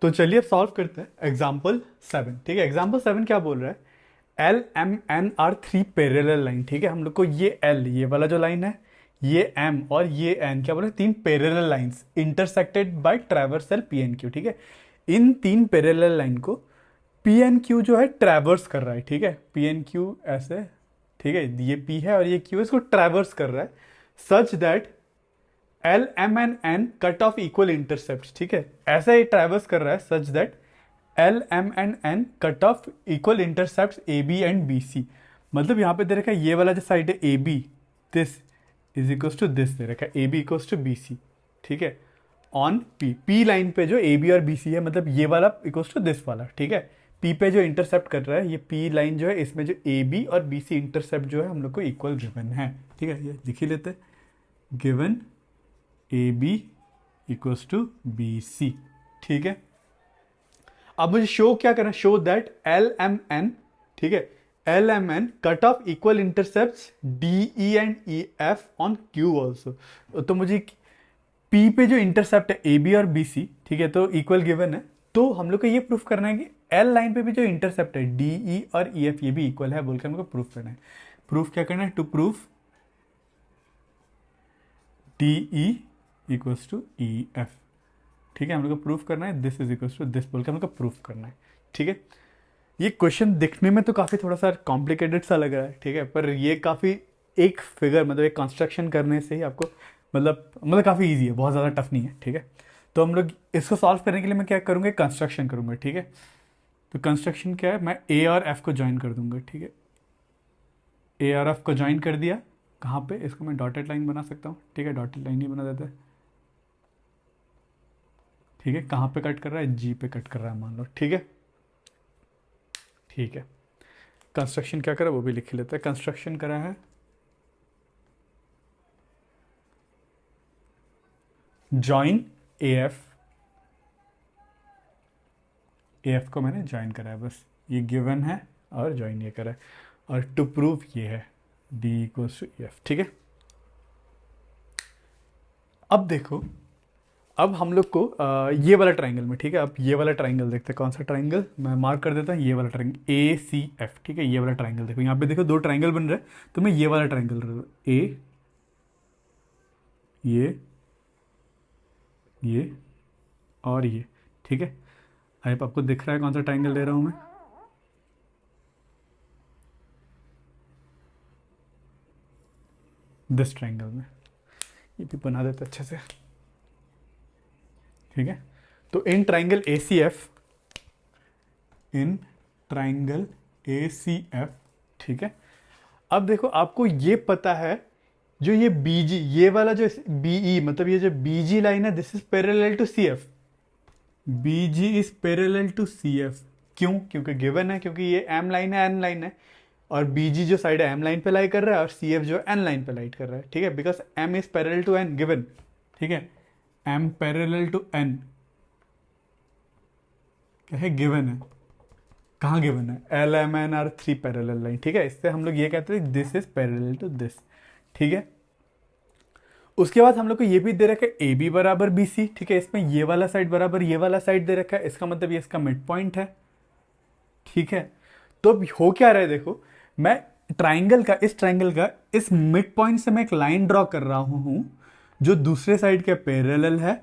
तो चलिए अब सॉल्व करते हैं एग्जाम्पल 7। ठीक है, एग्जाम्पल 7 क्या बोल रहा है, L M N are three parallel line. ठीक है, हम लोग को ये एल, ये वाला जो लाइन है, ये एम और ये एन क्या बोल रहे हैं, तीन parallel lines intersected by traversal P N Q. ठीक है, इन तीन पैरेलल लाइन को पी एन क्यू जो है ट्रैवर्स कर रहा है। ठीक है, पी एन क्यू ऐसे, ठीक है, ये पी है और ये क्यू है, इसको ट्रैवर्स कर रहा है such that L M N N cut off equal intercept. ठीक है, ऐसा ही ट्रैवर्स कर रहा है such that L M N N cut off equal intercept A B and B C. मतलब यहाँ पे दे रखा है ये वाला जो साइड है A B, this is equal to this दे रखा है, A B equal to B C. ठीक है, ऑन पी, पी लाइन पे जो ए बी और बी सी है, मतलब ये वाला इक्वल टू दिस वाला। ठीक है, पी पे जो इंटरसेप्ट कर रहा है, ये पी लाइन जो है, इसमें जो ए बी और बी सी इंटरसेप्ट जो है हम लोग को इक्वल गिवन है। ठीक है, ये लिख ही लेते हैं, given A B equals to B C. ठीक है, अब मुझे शो क्या करना है, show that L M N, ठीक है, L M N cut off equal intercept D E and E F on Q also. तो मुझे पी पे जो इंटरसेप्ट है ए बी और बी सी, ठीक है, तो इक्वल गिवन है, तो हम लोग को ये प्रूफ करना है कि एल लाइन पे भी जो इंटरसेप्ट है डी ई और ई एफ ये भी इक्वल है बोलकर हमको प्रूफ करना है। प्रूफ क्या करना है, to proof D E equals to E F. ठीक है, हम लोग को प्रूफ करना है this is equals to this बोल के हम लोग को प्रूफ करना है। ठीक है, ये क्वेश्चन दिखने में तो काफ़ी थोड़ा सा कॉम्प्लिकेटेड सा लग रहा है, ठीक है, पर ये काफ़ी एक फिगर मतलब एक कंस्ट्रक्शन करने से ही आपको मतलब काफ़ी इजी है, बहुत ज़्यादा टफ नहीं है। ठीक है, तो हम लोग इसको सॉल्व करने के लिए मैं क्या करूँगा, कंस्ट्रक्शन करूँगा। ठीक है, तो कंस्ट्रक्शन क्या है, मैं ए और एफ को ज्वाइन कर दूंगा। ठीक है, ए और एफ को ज्वाइन कर दिया, कहाँ पे, इसको मैं डॉटेड लाइन बना सकता हूँ। ठीक है, डॉटेड लाइन ही बना देता है। ठीक है, कहाँ पे कट कर रहा है, जी पे कट कर रहा है मान लो। ठीक है, ठीक है, कंस्ट्रक्शन क्या करा वो भी लिख लेते हैं। कंस्ट्रक्शन करा है, जॉइन ए एफ को मैंने ज्वाइन करा है, बस ये गिवन है और ज्वाइन ये करा है, और टू प्रूव ये है डी इक्वल्स टू एफ। ठीक है, अब देखो, अब हम लोग को ये वाला ट्राइंगल में, ठीक है, अब ये वाला ट्राइंगल देखते हैं, कौन सा ट्राइंगल मैं मार्क कर देता हूँ, ये वाला ट्राइंगल ए सी एफ। ठीक है, ये वाला ट्राइंगल देखो, यहाँ पे देखो दो ट्राइंगल बन रहे हैं, तो मैं ये वाला ट्राइंगल ए, ये और ये। ठीक है, आई आपको दिख रहा है कौन सा ट्राइंगल ले रहा हूँ मैं, दिस ट्राइंगल में, ये भी बना देते अच्छे से। ठीक है, तो in triangle A C F, in triangle A C F, ठीक है, अब देखो आपको ये पता है, जो ये बी जी, ये वाला जो बी ई, मतलब ये जो बी जी लाइन है, this is parallel to C F, B G is parallel to C F. क्यों, क्योंकि गिवन है, क्योंकि ये एम लाइन है, एन लाइन है, और बी जी जो साइड है एम लाइन पे लाई कर रहा है और सी एफ जो एन लाइन पे लाइट कर रहा है। ठीक है, because M is parallel to N given. ठीक है, एम पैरेलल टू एन क्या है, गिवन है, कहाँ गिवन है, L M N are three parallel line. ठीक है, इससे हम लोग ये कहते हैं this is parallel to this. ठीक है, उसके बाद हम लोग को ये भी दे रखा है ए बी बराबर बी सी। ठीक है, इसमें ये वाला साइड बराबर ये वाला साइड दे रखा है, इसका मतलब ये इसका मिड पॉइंट है। ठीक है, तो अब हो क्या रहा है, देखो मैं ट्राइंगल का, इस ट्राइंगल का इस मिड पॉइंट से मैं एक लाइन ड्रॉ कर रहा हूं जो दूसरे साइड के पैरेलल है।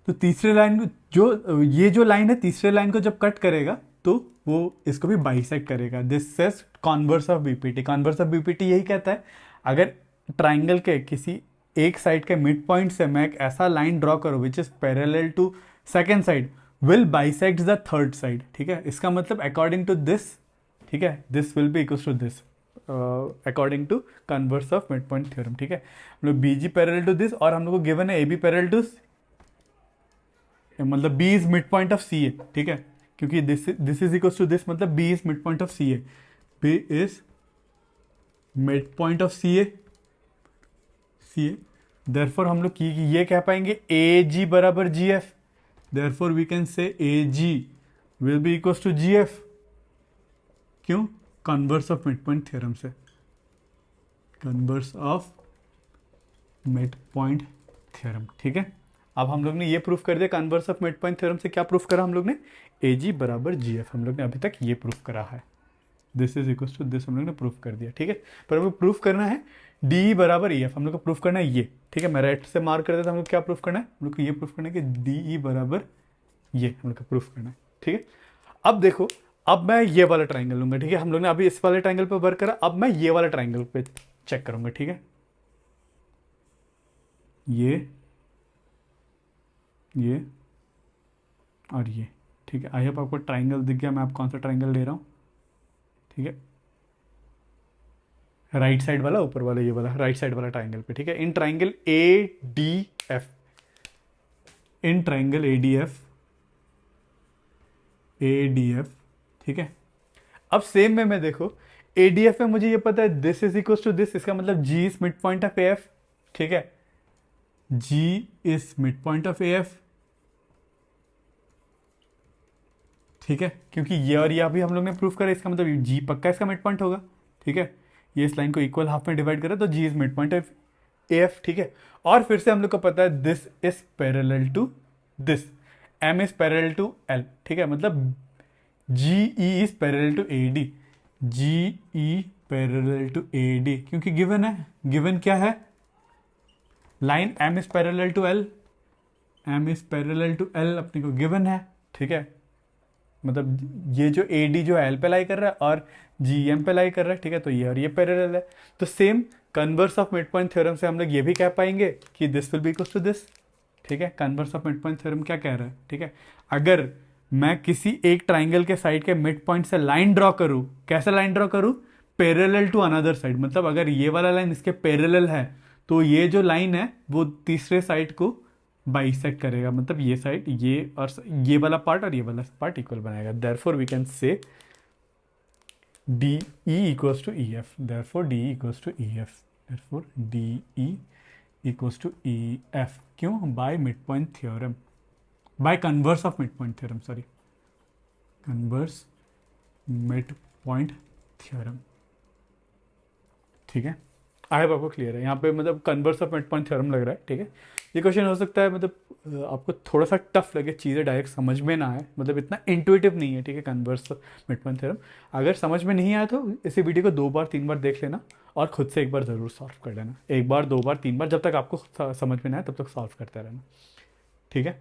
तो तीसरे लाइन को जो, ये जो लाइन है तीसरे लाइन को जब कट करेगा तो वो इसको भी बाइसेक्ट करेगा। This says converse of BPT. Converse of BPT यही कहता है, अगर ट्राइंगल के किसी एक साइड के मिड पॉइंट से मैं एक ऐसा लाइन ड्रॉ करूँ which is parallel to second side will bisect the third side. ठीक है, इसका मतलब अकॉर्डिंग टू दिस, ठीक है, this will be equal to this according to converse of mid point theorem. ठीक है, हम लोग B G parallel to this, और हम लोग को गिवन है ए बी पैरेलल टू, मतलब B is mid point of C A. ठीक है, क्योंकि this is equal to this, मतलब B is mid point of C A, B is mid point of C A. Therefore हम लोग की ये कह पाएंगे ए जी बराबर G F. Therefore we can say A G will be equal to G F. क्यों, converse of mid point theorem से, converse of mid point theorem. ठीक है, अब हम लोग ने ये प्रूफ कर दिया converse of mid point theorem से। क्या प्रूफ करा हम लोग ने? ए जी बराबर जी एफ, हम लोग ने अभी तक ये प्रूफ करा है। This is equal to this हम लोग ने प्रूफ कर दिया, ठीक है। पर हमें प्रूफ करना है डी बराबर ई एफ, हम लोग को प्रूफ करना है ये, ठीक है। मैं राइट से मार्क कर देता, हम लोग क्या प्रूफ करना है? हम लोग को ये प्रूफ करना है कि डी ई बराबर ये हम लोग को प्रूफ करना है, ठीक है। अब देखो, अब मैं ये वाला ट्राइंगल लूंगा, ठीक है। हम लोग ने अभी इस वाले ट्राइंगल पे वर्क करा, अब मैं ये वाला ट्राइंगल पे चेक करूंगा, ठीक है। ये और ये, ठीक है। आई होप आपको ट्राइंगल दिख गया, मैं आप कौन सा ट्राइंगल ले रहा हूँ, ठीक है। राइट साइड वाला, ऊपर वाला, ये वाला राइट साइड वाला ट्राइंगल पे, ठीक है। इन triangle A D F, in triangle A D F, A D F, ठीक है। अब सेम में मैं देखो ए डी एफ में मुझे ये पता है this is equal to this, इसका मतलब G is mid point of A F, ठीक है। G is mid point of A F, ठीक है। क्योंकि ये और ये अभी हम लोग ने प्रूफ करा, इसका मतलब जी पक्का इसका मिड पॉइंट होगा, ठीक है। ये इस लाइन को इक्वल हाफ में डिवाइड करें तो G is mid point of A F, ठीक है। और फिर से हम लोग को पता है this is parallel to this, M is parallel to L, ठीक है। मतलब G E is parallel to A D, G E parallel to A D, क्योंकि गिवन है, गिवन क्या है? Line M is parallel to L, M is parallel to L अपने को given है, ठीक है। मतलब ये जो ए डी जो एल पे लाई कर रहा है और जी एम पे लाई कर रहा है, ठीक है। तो ये और ये पैरेलल है, तो same converse of mid point theorem से हम लोग ये भी कह पाएंगे कि this will be equal to this, ठीक है। Converse of mid point theorem क्या कह रहा है, ठीक है। अगर मैं किसी एक ट्राइंगल के साइड के मिड पॉइंट से लाइन ड्रॉ करूँ, कैसे लाइन ड्रॉ करूँ? पैरेलल टू अनदर साइड, मतलब अगर ये वाला लाइन इसके पैरेलल है तो ये जो लाइन है वो तीसरे साइड को बाइसेक्ट करेगा, मतलब ये साइड, ये और ये वाला पार्ट और ये वाला पार्ट इक्वल बनाएगा। Therefore we can say D E equals to E F, therefore D E equals to E F, therefore D E equals to E F. क्यों? By mid point theorem, by converse of mid point theorem, sorry, converse mid point theorem, ठीक है। I hope आपको clear है यहाँ पे, मतलब converse of mid point theorem लग रहा है, ठीक है। ये क्वेश्चन हो सकता है मतलब आपको थोड़ा सा टफ लगे, चीज़ें डायरेक्ट समझ में ना आए, मतलब इतना इंट्यूटिव नहीं है, ठीक है। Converse of mid point theorem अगर समझ में नहीं आया तो इसी वीडियो को 2 बार 3 बार देख लेना और खुद से एक बार ज़रूर सॉल्व कर लेना, 1 बार 2 बार 3 बार, जब तक आपको समझ में ना आए तब तक सॉल्व करते रहना, ठीक है।